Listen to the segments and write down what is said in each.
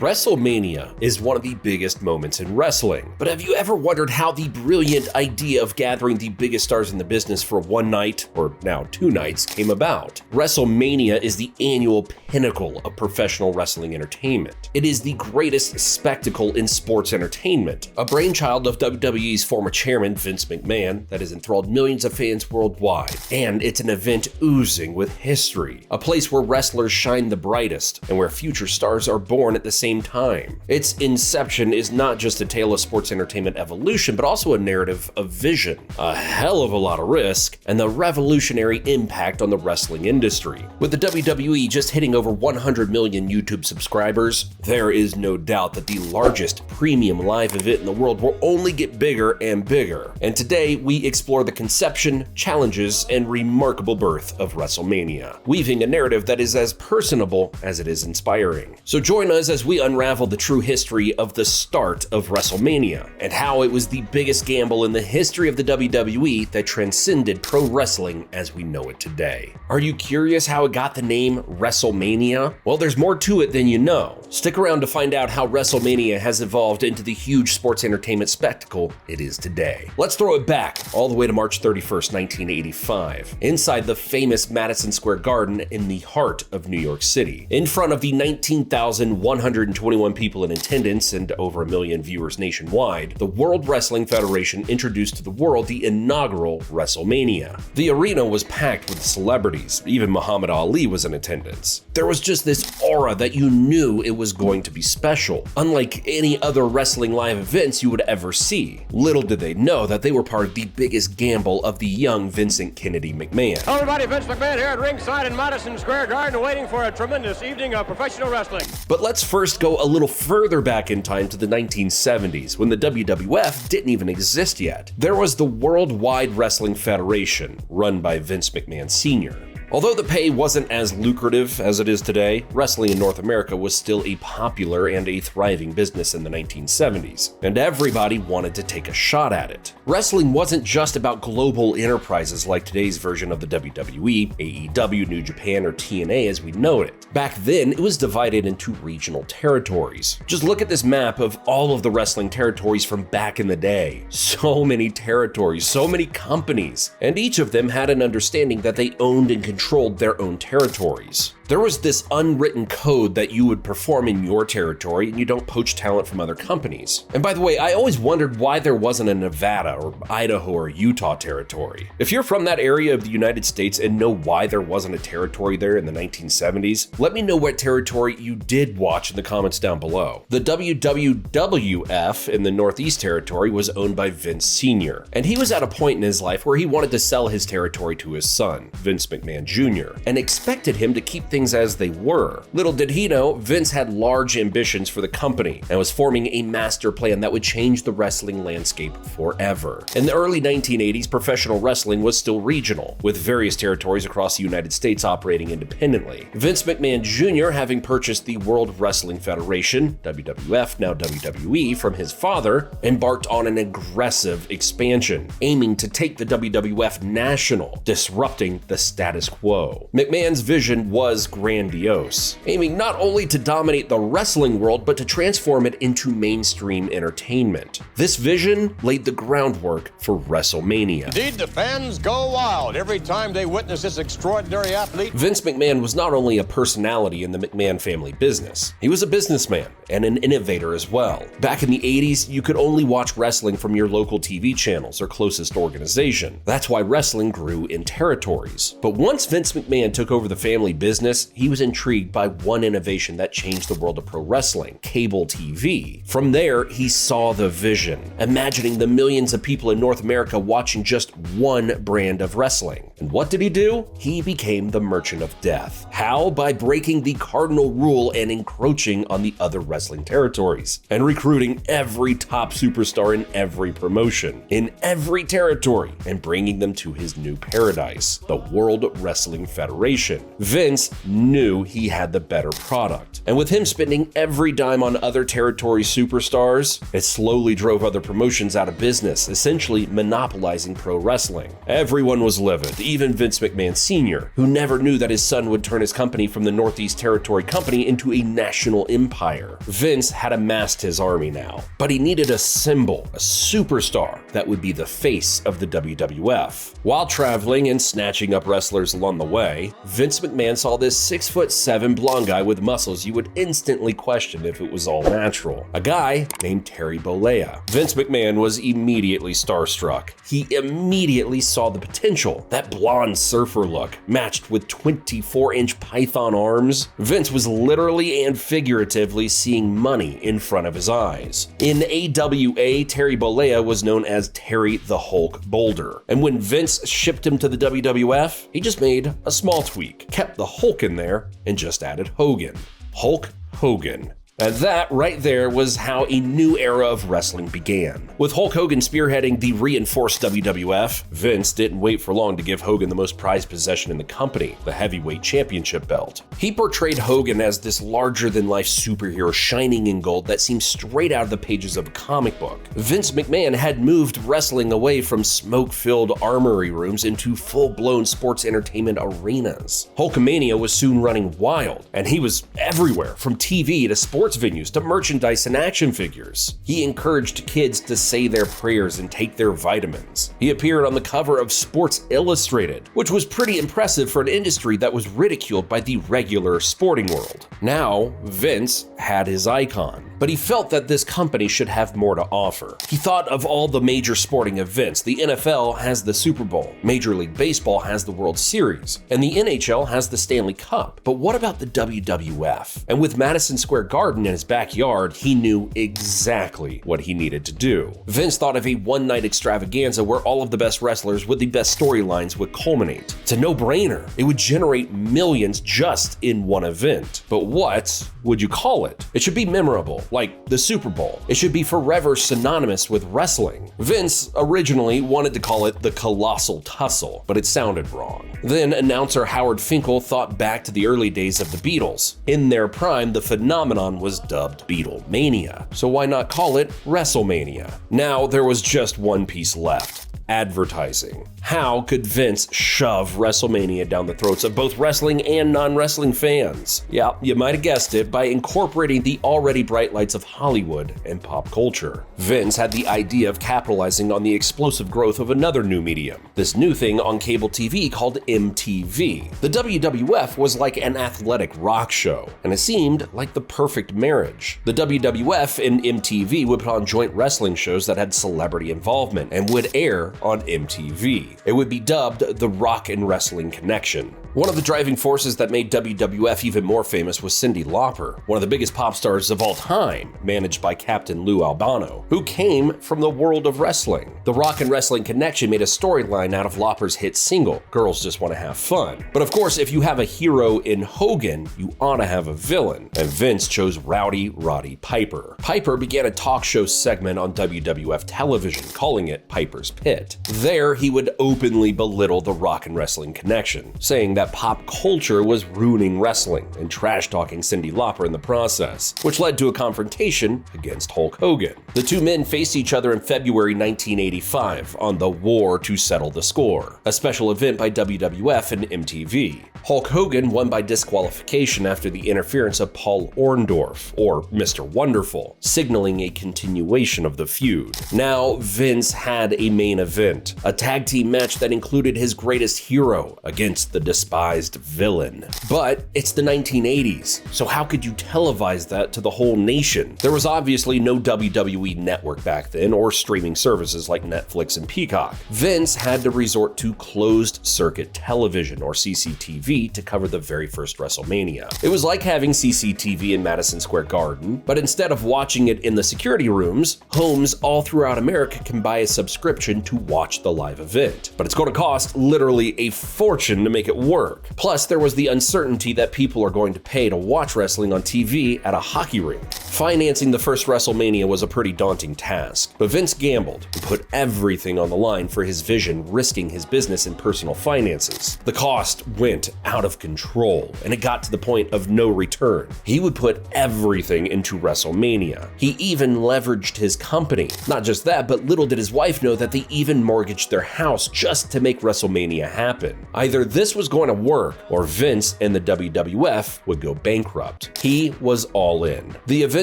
WrestleMania is one of the biggest moments in wrestling, but have you ever wondered how the brilliant idea of gathering the biggest stars in the business for one night, or now 2 nights, came about? WrestleMania is the annual pinnacle of professional wrestling entertainment. It is the greatest spectacle in sports entertainment, a brainchild of WWE's former chairman Vince McMahon that has enthralled millions of fans worldwide, and it's an event oozing with history, a place where wrestlers shine the brightest and where future stars are born at the same time. Its inception is not just a tale of sports entertainment evolution, but also a narrative of vision, a hell of a lot of risk, and the revolutionary impact on the wrestling industry. With the WWE just hitting over 100 million YouTube subscribers, there is no doubt that the largest premium live event in the world will only get bigger and bigger. And today we explore the conception, challenges, and remarkable birth of WrestleMania, weaving a narrative that is as personable as it is inspiring. So join us as we unravel the true history of the start of WrestleMania and how it was the biggest gamble in the history of the WWE that transcended pro wrestling as we know it today. Are you curious how it got the name WrestleMania? Well, there's more to it than you know. Stick around to find out how WrestleMania has evolved into the huge sports entertainment spectacle it is today. Let's throw it back all the way to March 31st, 1985, inside the famous Madison Square Garden in the heart of New York City, in front of the 19,121 people in attendance and over 1 million viewers nationwide. The World Wrestling Federation introduced to the world the inaugural WrestleMania. The arena was packed with celebrities, even Muhammad Ali was in attendance. There was just this aura that you knew it was going to be special, unlike any other wrestling live events you would ever see. Little did they know that they were part of the biggest gamble of the young Vincent Kennedy McMahon. Hello everybody, Vince McMahon here at ringside in Madison Square Garden waiting for a tremendous evening of professional wrestling. But let's first go a little further back in time to the 1970s, when the WWF didn't even exist yet. There was the Worldwide Wrestling Federation, run by Vince McMahon Sr. Although the pay wasn't as lucrative as it is today, wrestling in North America was still a popular and a thriving business in the 1970s, and everybody wanted to take a shot at it. Wrestling wasn't just about global enterprises like today's version of the WWE, AEW, New Japan, or TNA as we know it. Back then, it was divided into regional territories. Just look at this map of all of the wrestling territories from back in the day. So many territories, so many companies, and each of them had an understanding that they owned and controlled their own territories. There was this unwritten code that you would perform in your territory and you don't poach talent from other companies. And by the way, I always wondered why there wasn't a Nevada or Idaho or Utah territory. If you're from that area of the United States and know why there wasn't a territory there in the 1970s, let me know what territory you did watch in the comments down below. The WWF in the Northeast Territory was owned by Vince Sr., and he was at a point in his life where he wanted to sell his territory to his son, Vince McMahon Jr., and expected him to keep things as they were. Little did he know, Vince had large ambitions for the company and was forming a master plan that would change the wrestling landscape forever. In the early 1980s, professional wrestling was still regional, with various territories across the United States operating independently. Vince McMahon Jr., having purchased the World Wrestling Federation, WWF, now WWE, from his father, embarked on an aggressive expansion, aiming to take the WWF national, disrupting the status quo. McMahon's vision was grandiose, aiming not only to dominate the wrestling world, but to transform it into mainstream entertainment. This vision laid the groundwork for WrestleMania. Indeed, the fans go wild every time they witness this extraordinary athlete. Vince McMahon was not only a personality in the McMahon family business, he was a businessman and an innovator as well. Back in the 80s, you could only watch wrestling from your local TV channels or closest organization. That's why wrestling grew in territories. But once Vince McMahon took over the family business, he was intrigued by one innovation that changed the world of pro wrestling: cable TV. From there, he saw the vision, imagining the millions of people in North America watching just one brand of wrestling. And what did he do? He became the Merchant of Death. How? By breaking the cardinal rule and encroaching on the other wrestling territories, and recruiting every top superstar in every promotion, in every territory, and bringing them to his new paradise, the World Wrestling Wrestling Federation. Vince knew he had the better product, and with him spending every dime on other territory superstars, it slowly drove other promotions out of business, essentially monopolizing pro wrestling. Everyone was livid, even Vince McMahon Sr., who never knew that his son would turn his company from the Northeast Territory Company into a national empire. Vince had amassed his army now, but he needed a symbol, a superstar that would be the face of the WWF. While traveling and snatching up wrestlers along the way, Vince McMahon saw this 6'7" blonde guy with muscles you would instantly question if it was all natural. A guy named Terry Bollea. Vince McMahon was immediately starstruck. He immediately saw the potential. That blonde surfer look, matched with 24-inch python arms. Vince was literally and figuratively seeing money in front of his eyes. In AWA, Terry Bollea was known as Terry the Hulk Boulder. And when Vince shipped him to the WWF, he just made a small tweak, kept the Hulk in there, and just added Hogan. Hulk Hogan. And that right there was how a new era of wrestling began. With Hulk Hogan spearheading the reinforced WWF, Vince didn't wait for long to give Hogan the most prized possession in the company, the heavyweight championship belt. He portrayed Hogan as this larger-than-life superhero shining in gold that seemed straight out of the pages of a comic book. Vince McMahon had moved wrestling away from smoke-filled armory rooms into full-blown sports entertainment arenas. Hulkamania was soon running wild, and he was everywhere, from TV to sports venues to merchandise and action figures. He encouraged kids to say their prayers and take their vitamins. He appeared on the cover of Sports Illustrated, which was pretty impressive for an industry that was ridiculed by the regular sporting world. Now, Vince had his icon, but he felt that this company should have more to offer. He thought of all the major sporting events. The NFL has the Super Bowl, Major League Baseball has the World Series, and the NHL has the Stanley Cup. But what about the WWF? And with Madison Square Garden in his backyard, he knew exactly what he needed to do. Vince thought of a one-night extravaganza where all of the best wrestlers with the best storylines would culminate. It's a no-brainer. It would generate millions just in one event. But what would you call it? It should be memorable, like the Super Bowl. It should be forever synonymous with wrestling. Vince originally wanted to call it the Colossal Tussle, but it sounded wrong. Then announcer Howard Finkel thought back to the early days of the Beatles. In their prime, the phenomenon was dubbed Beatlemania, so why not call it WrestleMania? Now there was just one piece left: advertising. How could Vince shove WrestleMania down the throats of both wrestling and non-wrestling fans? Yeah, you might have guessed it, by incorporating the already bright lights of Hollywood and pop culture. Vince had the idea of capitalizing on the explosive growth of another new medium, this new thing on cable TV called MTV. The WWF was like an athletic rock show, and it seemed like the perfect marriage. The WWF and MTV would put on joint wrestling shows that had celebrity involvement and would air on MTV. It would be dubbed the Rock and Wrestling Connection. One of the driving forces that made WWF even more famous was Cyndi Lauper, one of the biggest pop stars of all time, managed by Captain Lou Albano, who came from the world of wrestling. The Rock and Wrestling Connection made a storyline out of Lauper's hit single, Girls Just Want to Have Fun. But of course, if you have a hero in Hogan, you ought to have a villain, and Vince chose Rowdy Roddy Piper. Piper began a talk show segment on WWF television, calling it Piper's Pit. There, he would openly belittle the Rock and Wrestling Connection, saying that pop culture was ruining wrestling and trash-talking Cyndi Lauper in the process, which led to a confrontation against Hulk Hogan. The two men faced each other in February 1985 on the War to Settle the Score, a special event by WWF and MTV. Hulk Hogan won by disqualification after the interference of Paul Orndorff, or Mr. Wonderful, signaling a continuation of the feud. Now, Vince had a main event, a tag team match that included his greatest hero against the despised villain. But it's the 1980s, so how could you televise that to the whole nation? There was obviously no WWE network back then, or streaming services like Netflix and Peacock. Vince had to resort to closed-circuit television, or CCTV, to cover the very first WrestleMania. It was like having CCTV in Madison Square Garden, but instead of watching it in the security rooms, homes all throughout America can buy a subscription to watch the live event. But it's going to cost literally a fortune to make it work. Plus, there was the uncertainty that people are going to pay to watch wrestling on TV at a hockey rink. Financing the first WrestleMania was a pretty daunting task, but Vince gambled and put everything on the line for his vision, risking his business and personal finances. The cost went out of control, and it got to the point of no return. He would put everything into WrestleMania. He even leveraged his company. Not just that, but little did his wife know that they even mortgaged their house just to make WrestleMania happen. Either this was going to work, or Vince and the WWF would go bankrupt. He was all in. The event's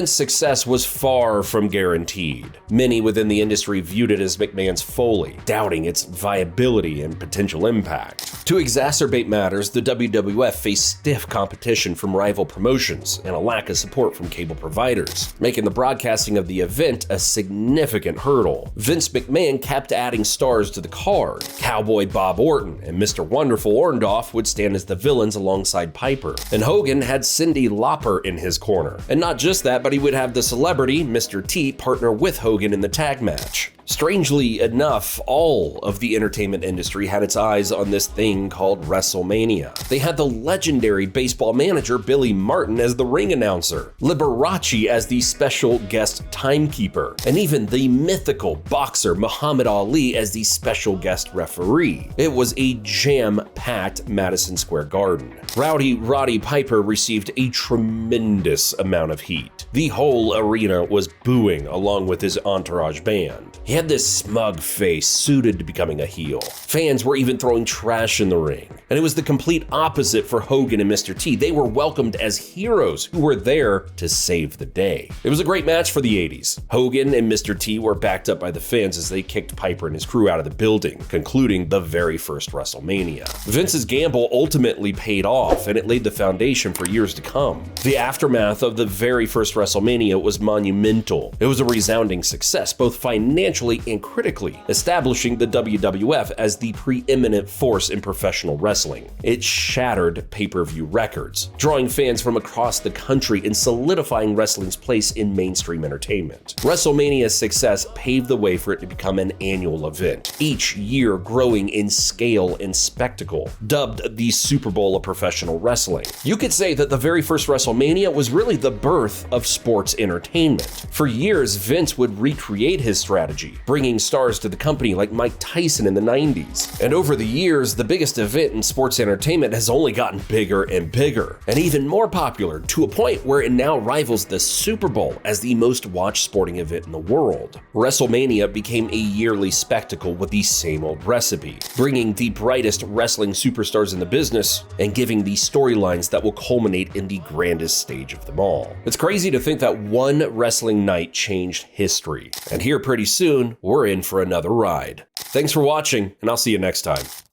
success was far from guaranteed. Many within the industry viewed it as McMahon's folly, doubting its viability and potential impact. To exacerbate matters, the WWF faced stiff competition from rival promotions and a lack of support from cable providers, making the broadcasting of the event a significant hurdle. Vince McMahon kept adding stars to the card. Cowboy Bob Orton and Mr. Wonderful Orndorff would stand as the villains alongside Piper, and Hogan had Cyndi Lauper in his corner. And not just that, but he would have the celebrity, Mr. T, partner with Hogan in the tag match. Strangely enough, all of the entertainment industry had its eyes on this thing called WrestleMania. They had the legendary baseball manager Billy Martin as the ring announcer, Liberace as the special guest timekeeper, and even the mythical boxer Muhammad Ali as the special guest referee. It was a jam-packed Madison Square Garden. Rowdy Roddy Piper received a tremendous amount of heat. The whole arena was booing along with his entourage band. He had this smug face, suited to becoming a heel. Fans were even throwing trash in the ring. And it was the complete opposite for Hogan and Mr. T. They were welcomed as heroes who were there to save the day. It was a great match for the 80s. Hogan and Mr. T were backed up by the fans as they kicked Piper and his crew out of the building, concluding the very first WrestleMania. Vince's gamble ultimately paid off, and it laid the foundation for years to come. The aftermath of the very first WrestleMania was monumental. It was a resounding success, both financially and critically, establishing the WWF as the preeminent force in professional wrestling. It shattered pay-per-view records, drawing fans from across the country and solidifying wrestling's place in mainstream entertainment. WrestleMania's success paved the way for it to become an annual event, each year growing in scale and spectacle. Dubbed the Super Bowl of professional wrestling, you could say that the very first WrestleMania was really the birth of sports entertainment. For years, Vince would recreate his strategy, bringing stars to the company like Mike Tyson in the 90s. And over the years, the biggest event in sports entertainment has only gotten bigger and bigger, and even more popular, to a point where it now rivals the Super Bowl as the most watched sporting event in the world. WrestleMania became a yearly spectacle with the same old recipe, bringing the brightest wrestling superstars in the business and giving the storylines that will culminate in the grandest stage of them all. It's crazy to think that one wrestling night changed history, and here pretty soon, we're in for another ride. Thanks for watching, and I'll see you next time.